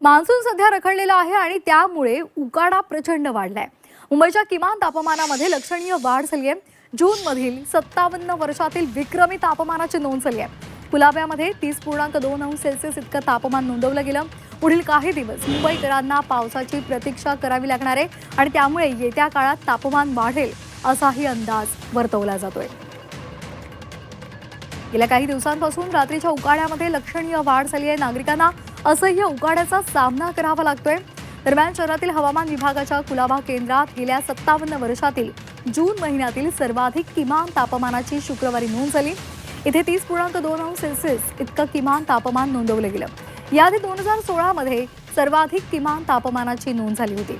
Monsoon सध्या रखडलेला आहे आणि त्यामुळे उकाडा प्रचंड वाढलाय। मुंबईच्या किमान तापमानामध्ये लक्षणीय वाढ झाली आहे। जून मधील 57 वर्षातील विक्रमी तापमानाची नोंद झाली आहे। कुलाब्यामध्ये 30.2 अंश सेल्सिअस इतकं तापमान नोंदवलं गेलं। पुढील काही दिवस मुंबईकरांना पावसाची प्रतीक्षा करावी लागणार आहे आणि त्यामुळे येत्या काळात तापमान वाढेल असाही अंदाज वर्तवला जातोय। गेल्या काही दिवसांपासून रात्रीच्या उकाड्यामध्ये लक्षणीय वाढ झाली आहे। नागरिकांना असह्य उकाड्याचा सामना करावा लागतोय। दरम्यान शहरातील हवामान विभागाच्या कुलाबा केंद्रात गेल्या 57 वर्षातील जून महिन्यातील सर्वाधिक किमान तापमानाची शुक्रवारी नोंद झाली। इथे 30.2 अंश सेल्सिअस इतकं किमान तापमान नोंदवलं गेलं। याआधी 2016 मध्ये सर्वाधिक किमान तापमानाची नोंद झाली होती।